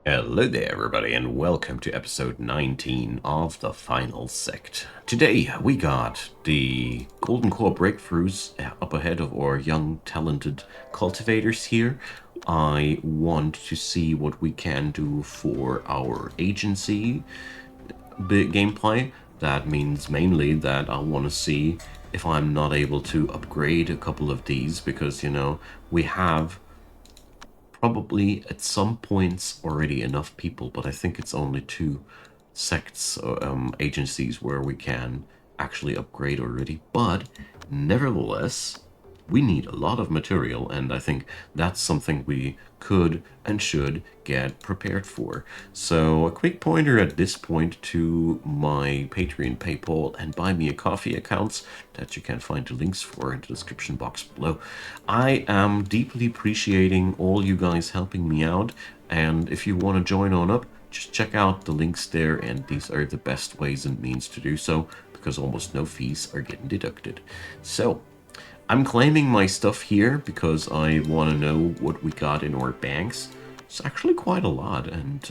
Hello there everybody and welcome to episode 19 of the final Sect. Today we got the Golden Core breakthroughs up ahead of our young talented cultivators here. I want to see what we can do for our agency gameplay. That means mainly that I want to see if I'm not able to upgrade a couple of these because, we have probably at some points already enough people, but I think it's only two sects agencies where we can actually upgrade already. But nevertheless, we need a lot of material, and I think that's something we could and should get prepared for. So a quick pointer at this point to my Patreon, PayPal, and Buy Me a Coffee accounts that you can find the links for in the description box below. I am deeply appreciating all you guys helping me out, and if you want to join on up, just check out the links there, and these are the best ways and means to do so, because almost no fees are getting deducted. So, I'm claiming my stuff here because I want to know what we got in our banks. It's actually quite a lot, and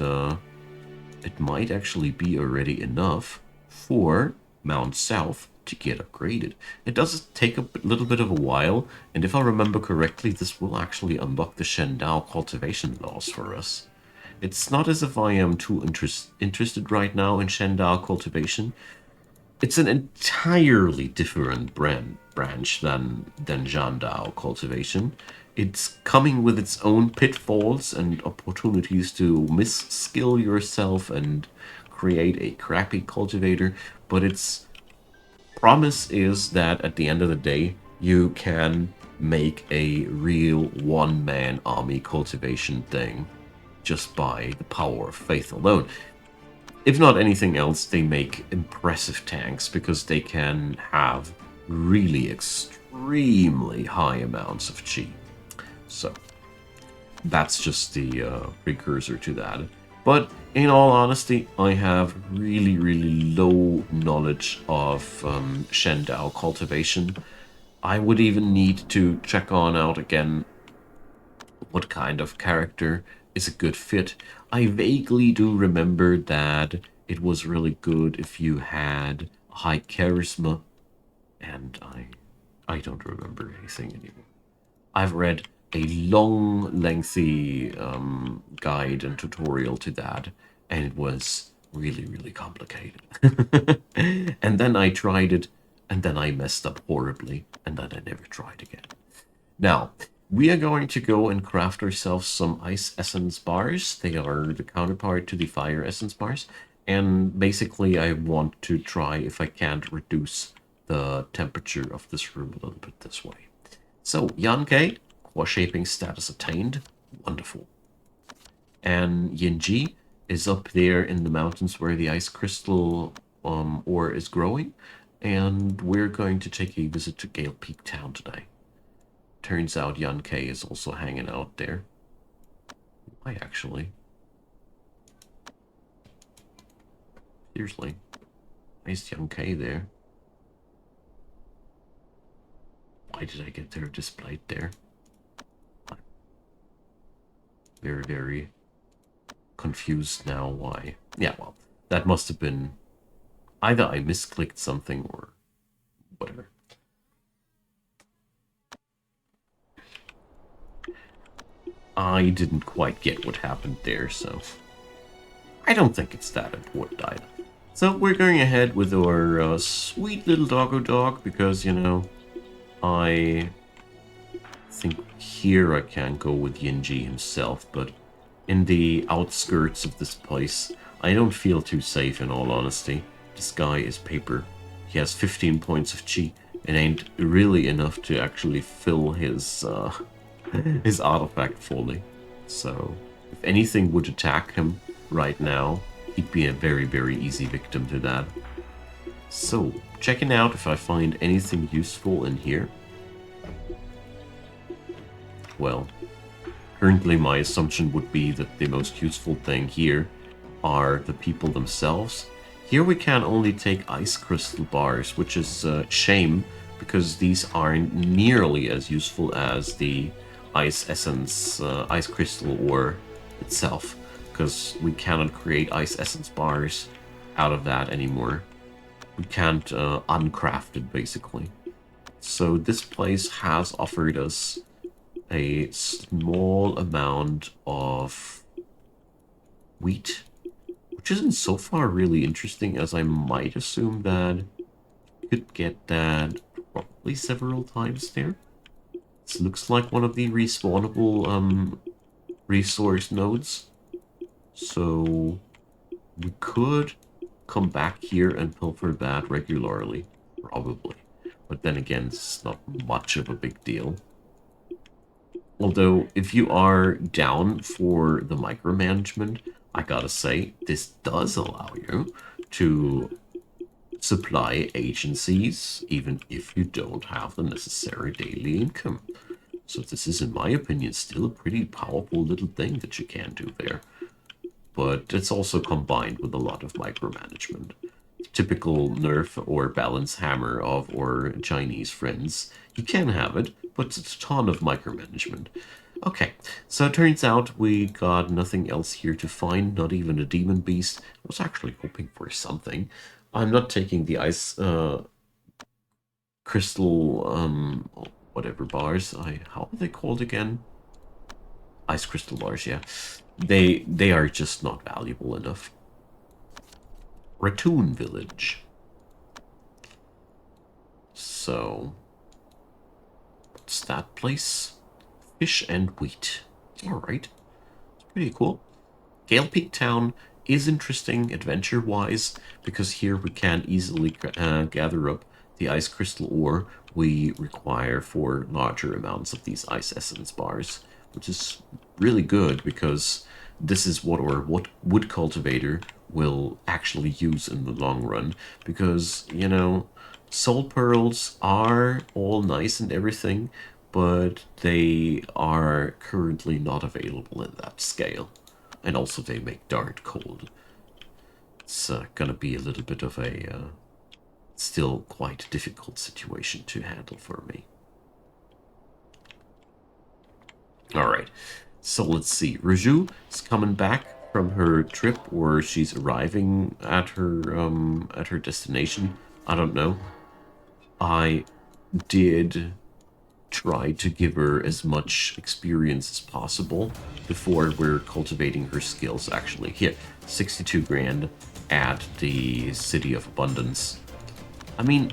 it might actually be already enough for Mount South to get upgraded. It does take a little bit of a while, and if I remember correctly, this will actually unlock the Shendao cultivation laws for us. It's not as if I am too interested right now in Shendao cultivation. It's an entirely different branch than Jandao cultivation. It's coming with its own pitfalls and opportunities to misskill yourself and create a crappy cultivator, but its promise is that at the end of the day, you can make a real one-man army cultivation thing just by the power of faith alone. If not anything else, they make impressive tanks because they can have really extremely high amounts of chi. So that's just the precursor to that. But in all honesty, I have really, really low knowledge of Shendao cultivation. I would even need to check on out again what kind of character is a good fit. I vaguely do remember that it was really good if you had high charisma, and I don't remember anything anymore. I've read a long, lengthy guide and tutorial to that, and it was really, really complicated. And then I tried it, and then I messed up horribly, and then I never tried again. Now, we are going to go and craft ourselves some ice essence bars. They are the counterpart to the fire essence bars. And basically, I want to try if I can't reduce the temperature of this room a little bit this way. So, Yankei, core shaping status attained. Wonderful. And Yinji is up there in the mountains where the ice crystal ore is growing. And we're going to take a visit to Gale Peak Town today. Turns out Yankei is also hanging out there. Why, actually? Seriously. Nice Yankei there. Why did I get there displayed there? I'm very, very confused now why. Yeah, well, that must have been... either I misclicked something or whatever. I didn't quite get what happened there, so I don't think it's that important either. So we're going ahead with our sweet little doggo dog because, I think here I can go with Yinji himself, but in the outskirts of this place, I don't feel too safe in all honesty. This guy is paper. He has 15 points of chi. It ain't really enough to actually fill his his artifact fully. So, if anything would attack him right now, he'd be a very, very easy victim to that. So, checking out if I find anything useful in here. Well, currently my assumption would be that the most useful thing here are the people themselves. Here we can only take ice crystal bars, which is a shame because these aren't nearly as useful as the ice essence, ice crystal ore itself. because we cannot create ice essence bars out of that anymore. We can't uncraft it, basically. So this place has offered us a small amount of wheat, which isn't so far really interesting, as I might assume that you could get that probably several times there. This looks like one of the respawnable resource nodes. So we could come back here and pilfer that regularly, probably. But then again, it's not much of a big deal. Although, if you are down for the micromanagement, I gotta say, this does allow you to supply agencies, even if you don't have the necessary daily income. So this is, in my opinion, still a pretty powerful little thing that you can do there. But it's also combined with a lot of micromanagement. Typical nerf or balance hammer of our Chinese friends. You can have it, but it's a ton of micromanagement. Okay, so it turns out we got nothing else here to find, not even a demon beast. I was actually hoping for something. I'm not taking the ice crystal whatever bars. How are they called again? Ice crystal bars, yeah. They are just not valuable enough. Ratoon Village. So, what's that place? Fish and wheat. Alright. It's pretty cool. Gale Peak Town is interesting adventure-wise, because here we can easily gather up the ice crystal ore we require for larger amounts of these ice essence bars, which is really good because this is what our wood cultivator will actually use in the long run. Because, you know, soul pearls are all nice and everything, but they are currently not available in that scale. And also they make darned cold. It's gonna be a little bit of a still quite difficult situation to handle for me. Alright, so let's see. Raju is coming back from her trip, or she's arriving at her destination. I don't know. I did try to give her as much experience as possible before we're cultivating her skills, actually. Here, 62 grand at the City of Abundance. I mean,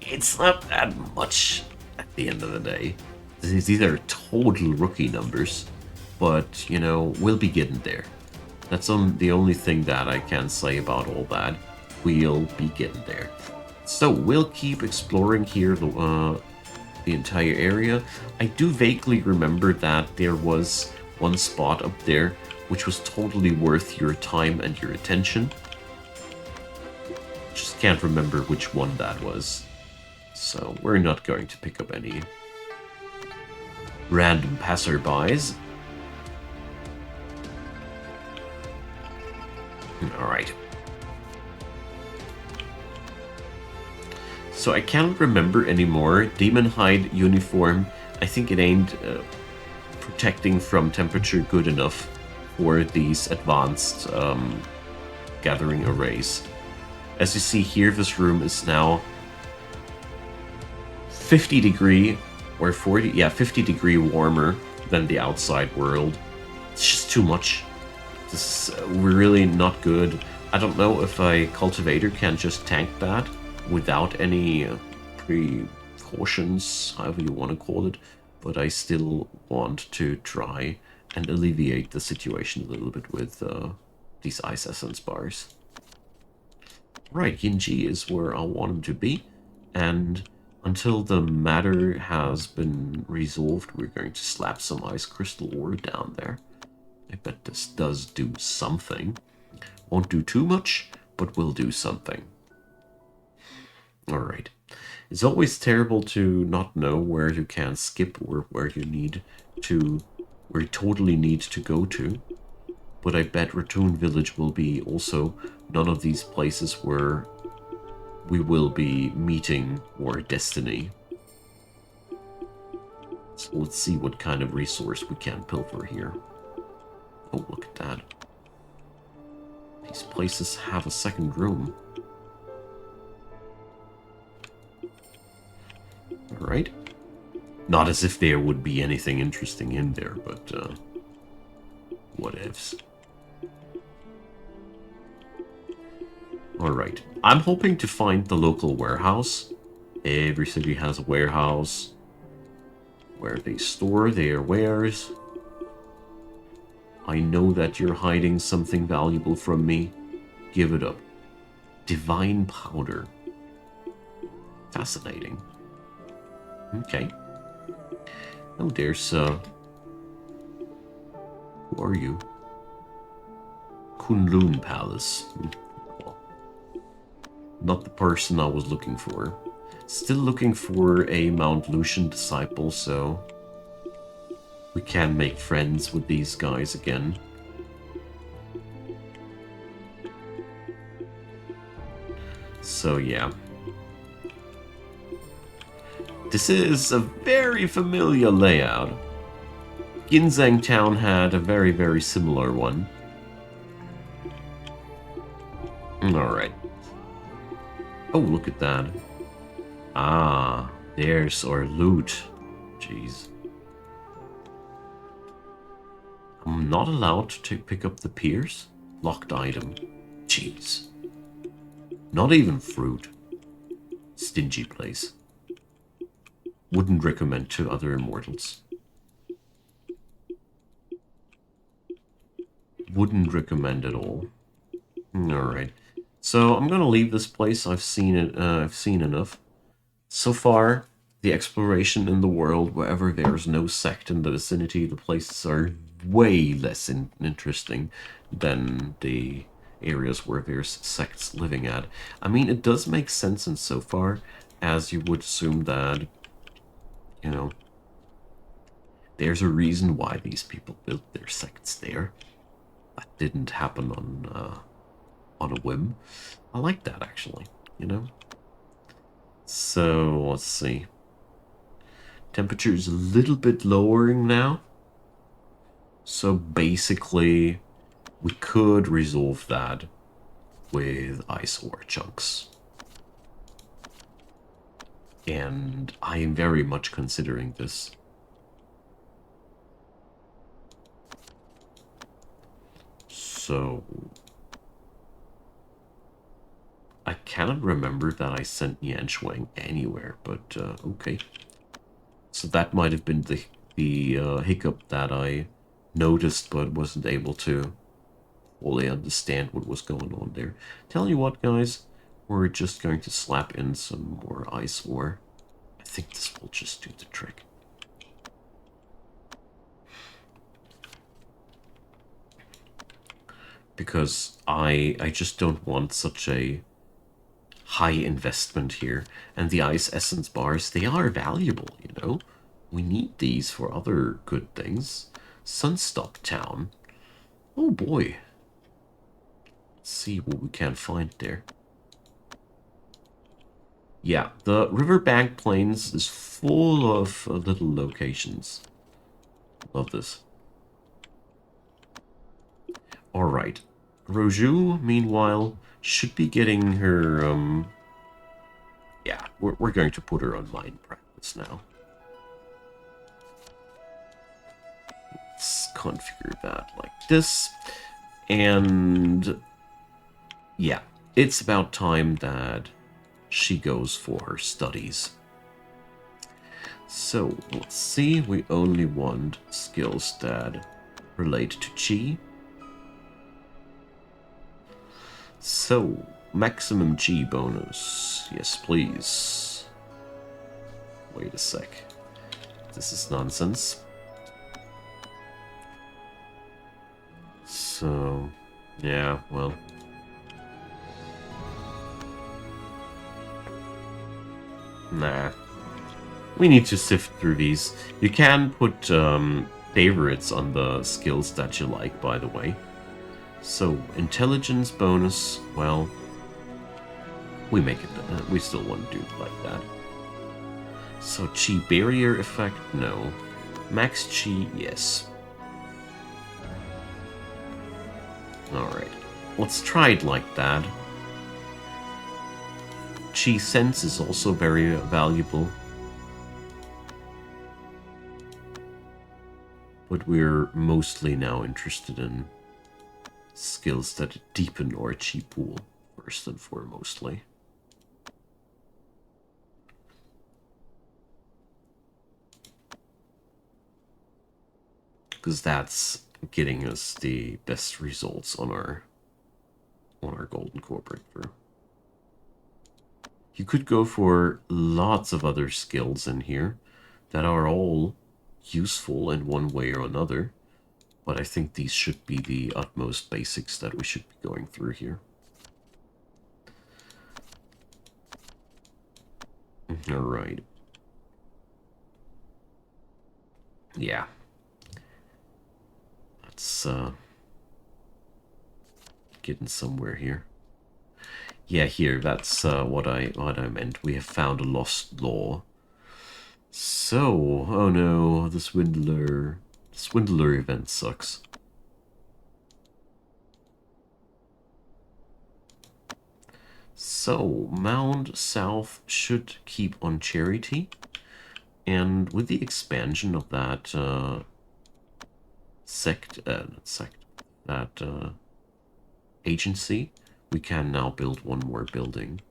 it's not that much at the end of the day. These are total rookie numbers, but, you know, we'll be getting there. That's the only thing that I can say about all that. We'll be getting there. So, we'll keep exploring here the entire area. I do vaguely remember that there was one spot up there which was totally worth your time and your attention. Just can't remember which one that was. So we're not going to pick up any random passerbys. Alright. So I can't remember anymore. Demon hide uniform. I think it ain't protecting from temperature good enough for these advanced gathering arrays. As you see here, this room is now 50 degree or 40, yeah, 50 degree warmer than the outside world. It's just too much. This is really not good. I don't know if a cultivator can just tank that without any precautions, however you want to call it, but I still want to try and alleviate the situation a little bit with these ice essence bars. Right, Yinji is where I want him to be, and until the matter has been resolved, we're going to slap some ice crystal ore down there. I bet this does do something. Won't do too much, but will do something. Alright. It's always terrible to not know where you can skip or where you totally need to go to. But I bet Ratoon Village will be also none of these places where we will be meeting our destiny. So let's see what kind of resource we can pilfer here. Oh, look at that. These places have a second room. Alright. Not as if there would be anything interesting in there, but, what ifs. Alright. I'm hoping to find the local warehouse. Every city has a warehouse where they store their wares. I know that you're hiding something valuable from me. Give it up. Divine powder. Fascinating. Okay. Oh, there's, who are you? Kunlun Palace. Well, not the person I was looking for. Still looking for a Mount Lucian disciple, so we can make friends with these guys again. So yeah. This is a very familiar layout. Ginzang Town had a very, very similar one. Alright. Oh, look at that. Ah, there's our loot. Jeez. I'm not allowed to pick up the piers? Locked item. Jeez. Not even fruit. Stingy place. Wouldn't recommend to other immortals. Wouldn't recommend at all. Alright. So I'm gonna leave this place. I've seen it. I've seen enough. So far, the exploration in the world, wherever there's no sect in the vicinity, the places are way less interesting than the areas where there's sects living at. I mean, it does make sense in so far as you would assume that, you know, there's a reason why these people built their sects there. That didn't happen on a whim. I like that, actually, you know? So, let's see. Temperature is a little bit lowering now. So basically, we could resolve that with ice ore chunks. And I am very much considering this. So I cannot remember that I sent Yan Shuang anywhere, but okay. So that might have been the hiccup that I noticed but wasn't able to fully understand what was going on there. Tell you what, guys, we're just going to slap in some more ice ore. I think this will just do the trick. Because I just don't want such a high investment here. And the ice essence bars, they are valuable, you know? We need these for other good things. Sunstock Town. Oh boy. Let's see what we can find there. Yeah, the riverbank plains is full of little locations. Love this. Alright. Roju, meanwhile, should be getting her, yeah, we're going to put her on mind practice now. Let's configure that like this. And yeah, it's about time that she goes for her studies. So, let's see, we only want skills that relate to Chi. So, maximum Chi bonus. Yes, please. Wait a sec. This is nonsense. So, yeah, well. Nah. We need to sift through these. You can put favorites on the skills that you like, by the way. So, intelligence bonus, well, we make it, we still want to do it like that. So, Chi barrier effect, no. Max Chi, yes. Alright. let's try it like that. Chi Sense is also very valuable. But we're mostly now interested in skills that deepen our chi pool, first and foremostly. Because that's getting us the best results on our golden core breakthrough. You could go for lots of other skills in here that are all useful in one way or another, but I think these should be the utmost basics that we should be going through here. All right. Yeah. Let's getting somewhere here. Yeah, here, that's what I meant. We have found a lost law. So, oh no, the Swindler event sucks. So, Mound South should keep on Charity. And with the expansion of that agency, we can now build one more building.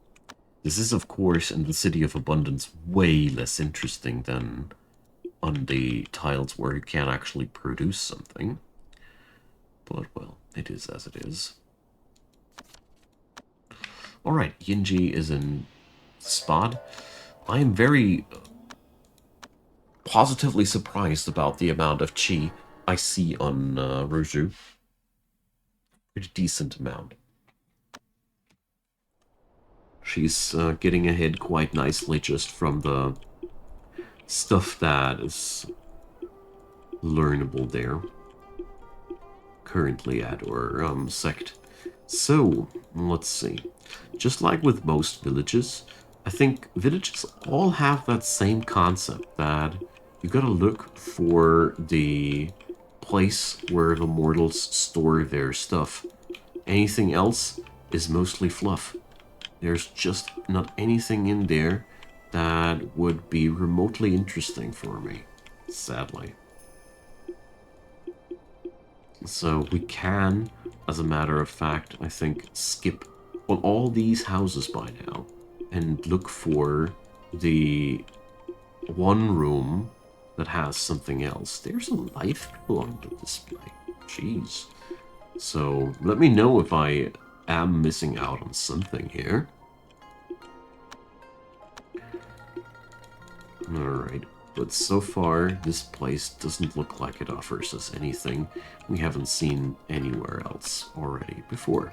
This is, of course, in the City of Abundance, way less interesting than on the tiles where you can actually produce something. But, well, it is as it is. Alright, Yinji is in Spot. I am very positively surprised about the amount of chi I see on Roju. Pretty decent amount. She's getting ahead quite nicely just from the stuff that is learnable there. Currently at our sect. So, let's see. Just like with most villages, I think villages all have that same concept that you gotta look for the place where the mortals store their stuff. Anything else is mostly fluff. There's just not anything in there that would be remotely interesting for me, sadly. So we can, as a matter of fact, I think, skip on all these houses by now and look for the one room that has something else. There's a life bill on the display. Jeez. So let me know if I am missing out on something here. Alright. But so far, this place doesn't look like it offers us anything we haven't seen anywhere else already before.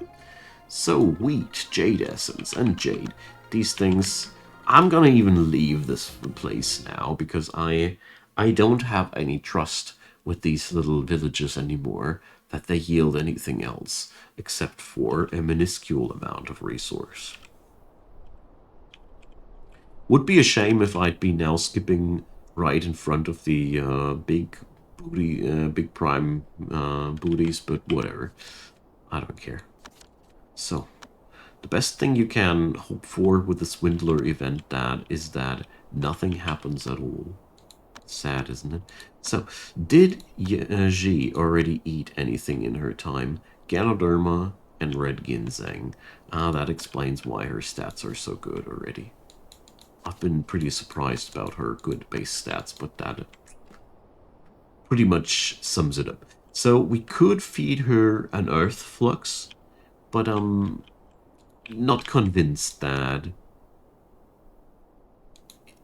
So, wheat, jade essence, and jade. These things, I'm gonna even leave this place now because I don't have any trust with these little villages anymore that they yield anything else except for a minuscule amount of resource. Would be a shame if I'd be now skipping right in front of the big prime booties, but whatever. I don't care. So, the best thing you can hope for with the Swindler event is that nothing happens at all. Sad, isn't it? So, did Ji already eat anything in her time? Ganoderma and Red Ginseng. That explains why her stats are so good already. I've been pretty surprised about her good base stats, but that pretty much sums it up. So we could feed her an Earth Flux, but I'm not convinced that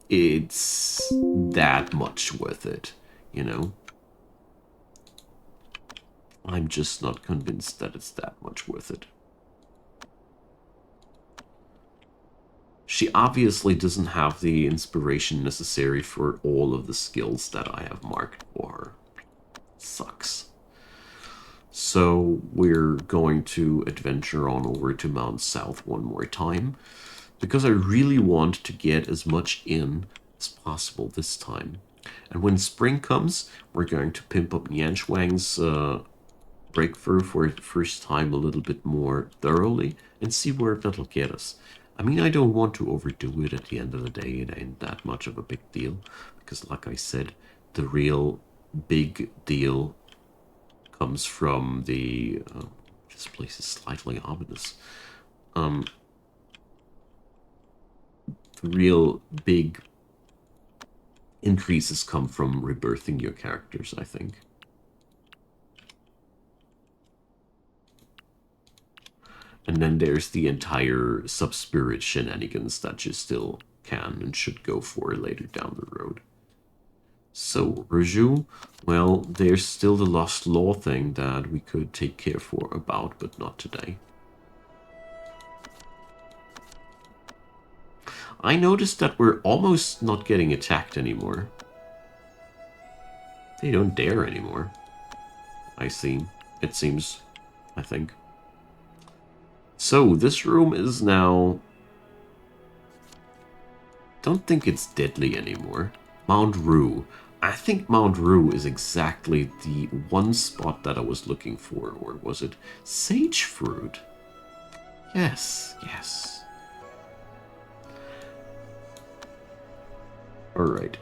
it's that much worth it, you know? I'm just not convinced that it's that much worth it. She obviously doesn't have the inspiration necessary for all of the skills that I have marked for her. Sucks. So we're going to adventure on over to Mount South one more time, because I really want to get as much in as possible this time. And when spring comes, we're going to pimp up Nian Shuang's breakthrough for the first time a little bit more thoroughly and see where that'll get us. I mean, I don't want to overdo it. At the end of the day, it ain't that much of a big deal, because like I said, the real big deal comes from the... this place is slightly ominous. The real big increases come from rebirthing your characters, I think. And then there's the entire sub-spirit shenanigans that you still can and should go for later down the road. So, Raju, well, there's still the Lost Law thing that we could take care for about, but not today. I noticed that we're almost not getting attacked anymore. They don't dare anymore. I see. It seems, I think. So, this room is now... Don't think it's deadly anymore. Mount Rue. I think Mount Rue is exactly the one spot that I was looking for. Or was it Sage Fruit? Yes, yes. Alright.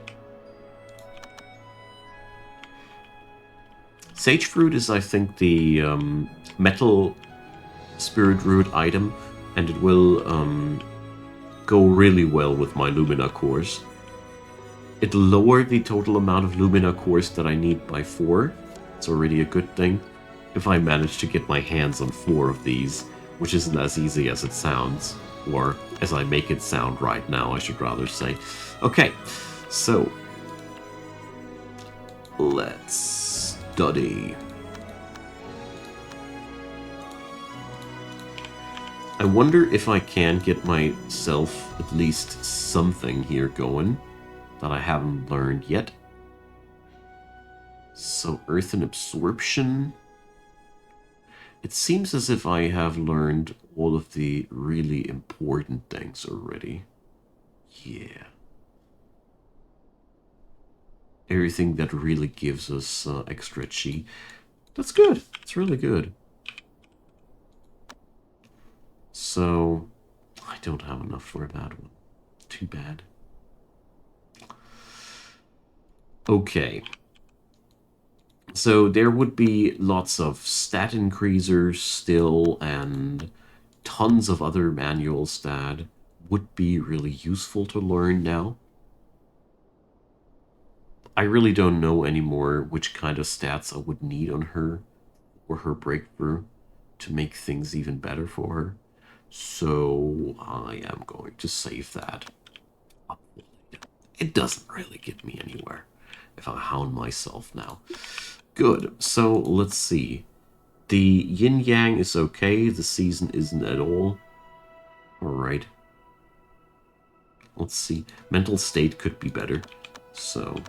Sage Fruit is, I think, the metal spirit root item, and it will go really well with my Lumina cores. It'll lower the total amount of Lumina cores that I need by 4. It's already a good thing. If I manage to get my hands on 4 of these, which isn't as easy as it sounds, or as I make it sound right now, I should rather say. Okay, so let's study. I wonder if I can get myself at least something here going that I haven't learned yet. So, Earth and Absorption. It seems as if I have learned all of the really important things already. Yeah. Everything that really gives us extra chi. That's good. It's really good. So, I don't have enough for that one. Too bad. Okay. So there would be lots of stat increasers still and tons of other manuals that would be really useful to learn now. I really don't know anymore which kind of stats I would need on her or her breakthrough to make things even better for her. So I am going to save that. It doesn't really get me anywhere if I hound myself now. Good, so let's see. The yin-yang is okay, the season isn't at all. Alright. Let's see. Mental state could be better. So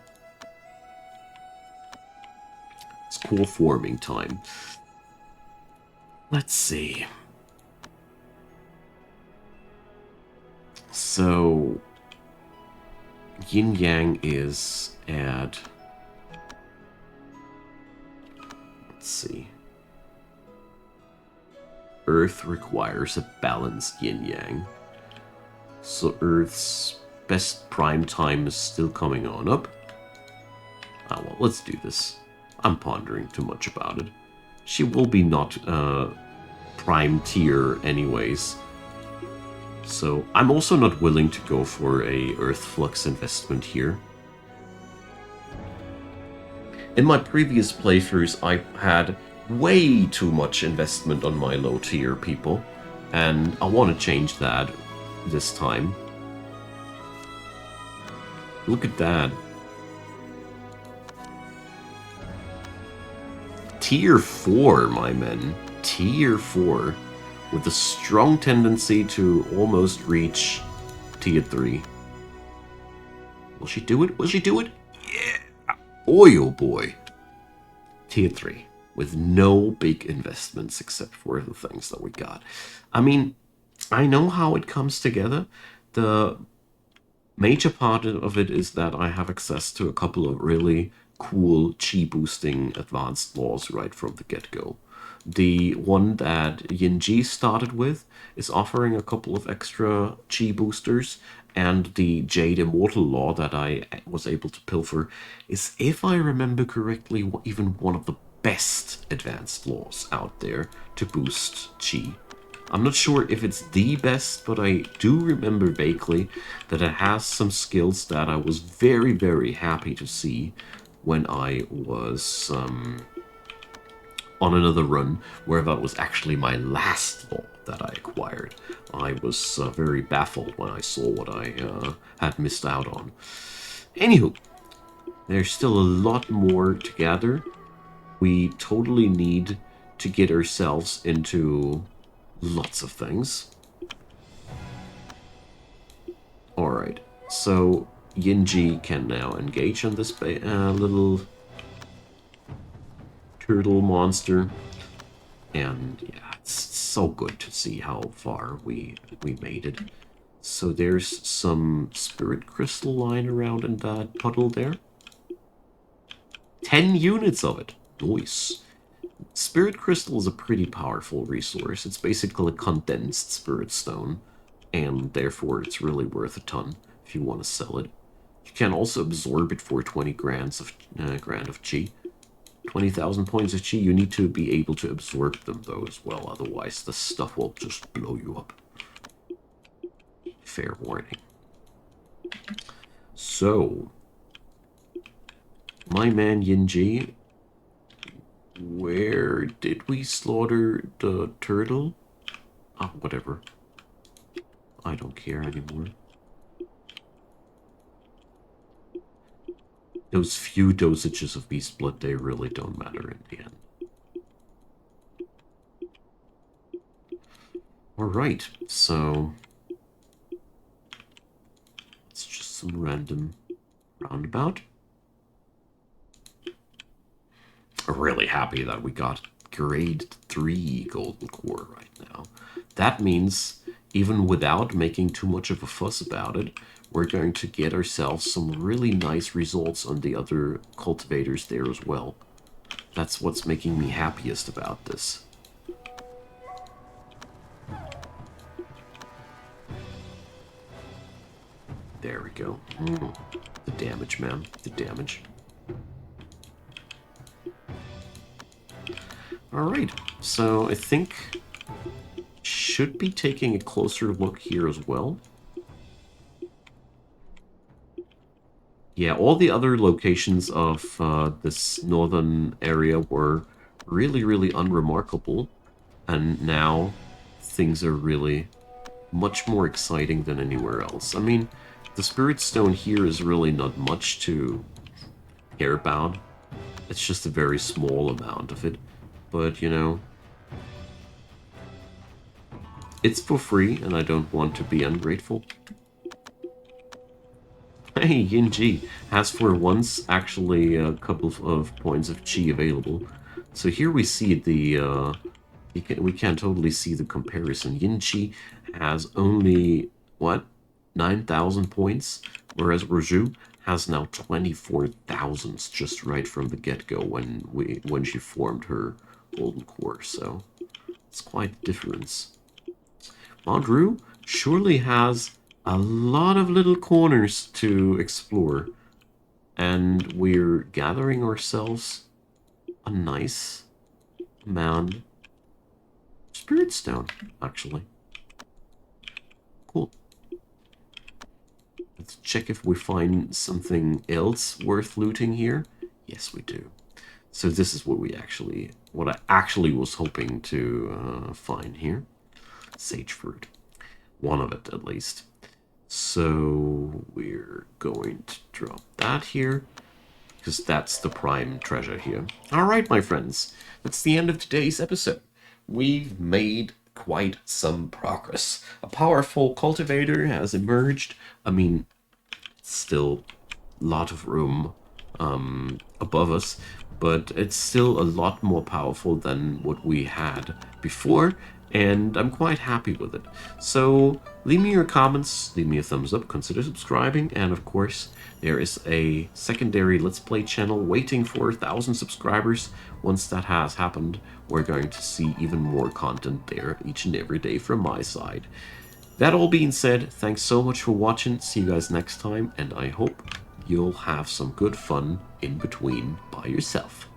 it's core forming time. Let's see. So yin-yang is at... Let's see. Earth requires a balanced yin-yang. So Earth's best prime time is still coming on up. Ah, well, let's do this. I'm pondering too much about it. She will be not prime tier anyways. So I'm also not willing to go for a Earth Flux investment here. In my previous playthroughs, I had way too much investment on my low tier people, and I want to change that this time. Look at that. Tier 4, my men. Tier 4. With a strong tendency to almost reach Tier 3. Will she do it? Will she do it? Yeah! Boy, oh boy. Tier 3. With no big investments except for the things that we got. I mean, I know how it comes together. The major part of it is that I have access to a couple of really cool chi boosting advanced laws right from the get-go. The one that Yinji started with is offering a couple of extra chi boosters, and the Jade Immortal Law that I was able to pilfer is, if I remember correctly, even one of the best advanced laws out there to boost chi. I'm not sure if it's the best, but I do remember vaguely that it has some skills that I was very, very happy to see when I was on another run, where that was actually my last law that I acquired. I was very baffled when I saw what I had missed out on. Anywho, there's still a lot more to gather. We totally need to get ourselves into lots of things. Alright, so Yinji can now engage on this little turtle monster. And yeah, it's so good to see how far we made it. So there's some spirit crystal lying around in that puddle there. 10 units of it. Nice. Spirit crystal is a pretty powerful resource. It's basically a condensed spirit stone, and therefore it's really worth a ton if you want to sell it. You can also absorb it for 20 grand of chi. 20,000 points of chi. You need to be able to absorb them though as well, otherwise the stuff will just blow you up. Fair warning. So, my man Yinji, where did we slaughter the turtle? Oh, whatever. I don't care anymore. Those few dosages of Beast Blood, they really don't matter in the end. Alright, so it's just some random roundabout. I'm really happy that we got grade 3 golden core right now. That means, even without making too much of a fuss about it, we're going to get ourselves some really nice results on the other cultivators there as well. That's what's making me happiest about this. There we go. The damage, man. The damage. Alright, so I think should be taking a closer look here as well. Yeah, all the other locations of this northern area were really, really unremarkable. And now things are really much more exciting than anywhere else. I mean, the Spirit Stone here is really not much to care about. It's just a very small amount of it. But, you know, it's for free, and I don't want to be ungrateful. Hey, Yinji has for once actually a couple of points of chi available. So here we see the, we can totally see the comparison. Yinji has only, what, 9,000 points, whereas Roju has now 24,000 just right from the get-go when she formed her golden core, so it's quite a difference. Mondru surely has a lot of little corners to explore, and we're gathering ourselves a nice amount of Spirit Stone, actually. Cool. Let's check if we find something else worth looting here. Yes, we do. So this is what I actually was hoping to find here. Sage fruit. One of it, at least. So we're going to drop that here, because that's the prime treasure here. Alright, my friends. That's the end of today's episode. We've made quite some progress. A powerful cultivator has emerged. I mean, still a lot of room above us, but it's still a lot more powerful than what we had before, and I'm quite happy with it. So leave me your comments, leave me a thumbs up, consider subscribing, and of course there is a secondary Let's Play channel waiting for 1,000 subscribers. Once that has happened, we're going to see even more content there each and every day from my side. That all being said, thanks so much for watching, see you guys next time, and I hope you'll have some good fun in between by yourself.